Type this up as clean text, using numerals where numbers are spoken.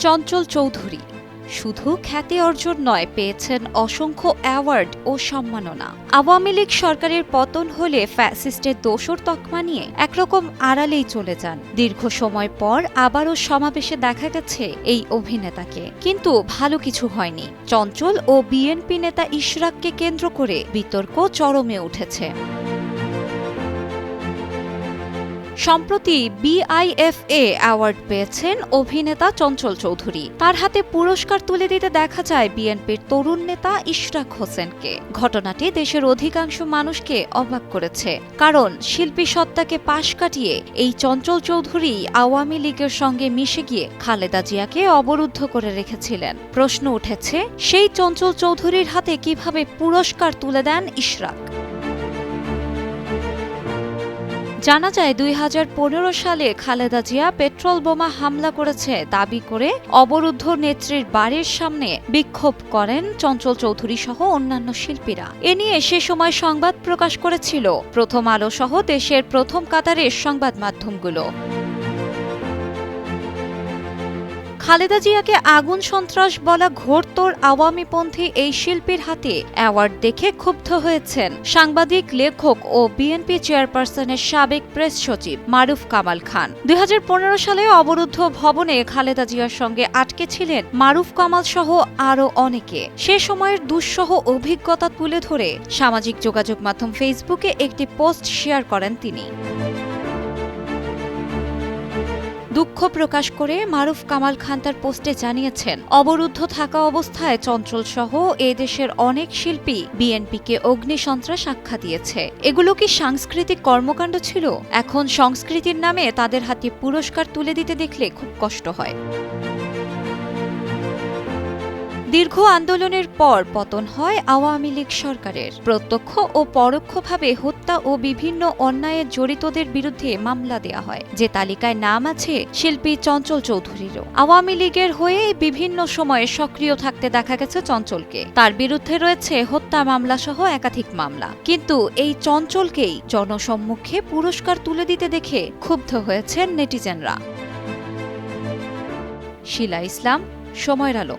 চঞ্চল চৌধুরী শুধু খ্যাতি অর্জন নয়, পেয়েছেন অসংখ্য অ্যাওয়ার্ড ও সম্মাননা। আওয়ামী লীগ সরকারের পতন হলে ফ্যাসিস্টের দোসর তকমা নিয়ে একরকম আড়ালেই চলে যান। দীর্ঘ সময় পর আবারও সমাবেশে দেখা গেছে এই অভিনেতাকে, কিন্তু ভালো কিছু হয়নি। চঞ্চল ও বিএনপি নেতা ইশরাককে কেন্দ্র করে বিতর্ক চরমে উঠেছে। সম্প্রতি বিআইএফএ অ্যাওয়ার্ড পেয়েছেন অভিনেতা চঞ্চল চৌধুরী। তার হাতে পুরস্কার তুলে দিতে দেখা যায় বিএনপির তরুণ নেতা ইশরাক হোসেনকে। ঘটনাটি দেশের অধিকাংশ মানুষকে অবাক করেছে, কারণ শিল্পী সত্তাকে পাশ কাটিয়ে এই চঞ্চল চৌধুরী আওয়ামী লীগের সঙ্গে মিশে গিয়ে খালেদা জিয়াকে অবরুদ্ধ করে রেখেছিলেন। প্রশ্ন উঠেছে, সেই চঞ্চল চৌধুরীর হাতে কিভাবে পুরস্কার তুলে দেন ইশরাক? জানা যায় ২০১৫ সালে খালেদা জিয়া পেট্রোল বোমা হামলা করেছে দাবি করে অবরুদ্ধ নেত্রীর বাড়ির সামনে বিক্ষোভ করেন চঞ্চল চৌধুরী সহ অন্যান্য শিল্পীরা। এ নিয়ে সে সময় সংবাদ প্রকাশ করেছিল প্রথম আলো সহ দেশের প্রথম কাতারের সংবাদ মাধ্যমগুলো। খালেদা জিয়াকে আগুন সন্ত্রাস বলা ঘোরতর আওয়ামীপন্থী এই শিল্পীর হাতে অ্যাওয়ার্ড দেখে ক্ষুব্ধ হয়েছেন সাংবাদিক, লেখক ও বিএনপি চেয়ারপারসনের সাবেক প্রেস সচিব মারুফ কামাল খান। ২০১৫ সালে অবরুদ্ধ ভবনে খালেদা জিয়ার সঙ্গে আটকে ছিলেন মারুফ কামাল সহ আরও অনেকে। সে সময়ের দুঃসহ অভিজ্ঞতা তুলে ধরে সামাজিক যোগাযোগ মাধ্যম ফেসবুকে একটি পোস্ট শেয়ার করেন তিনি। দুঃখ প্রকাশ করে মারুফ কামাল খান তার পোস্টে জানিয়েছেন, অবরুদ্ধ থাকা অবস্থায় চঞ্চল সহ এদেশের অনেক শিল্পী বিএনপিকে অগ্নিসন্ত্রাস আখ্যা দিয়েছে। এগুলো কি সাংস্কৃতিক কর্মকাণ্ড ছিল? এখন সংস্কৃতির নামে তাদের হাতে পুরস্কার তুলে দিতে দেখলে খুব কষ্ট হয়। দীর্ঘ আন্দোলনের পর পতন হয় আওয়ামী লীগ সরকারের। প্রত্যক্ষ ও পরোক্ষভাবে হত্যা ও বিভিন্ন অন্যায়ে জড়িতদের বিরুদ্ধে মামলা দেয়া হয়, যে তালিকায় নাম আছে শিল্পী চঞ্চল চৌধুরীরও। আওয়ামী লীগের হয়ে বিভিন্ন সময়ে সক্রিয় থাকতে দেখা গেছে চঞ্চলকে। তার বিরুদ্ধে রয়েছে হত্যা মামলা সহ একাধিক মামলা। কিন্তু এই চঞ্চলকেই জনসম্মুখে পুরস্কার তুলে দিতে দেখে ক্ষুব্ধ হয়েছেন নেটিজেনরা। শিলা ইসলাম, সময়ের আলো।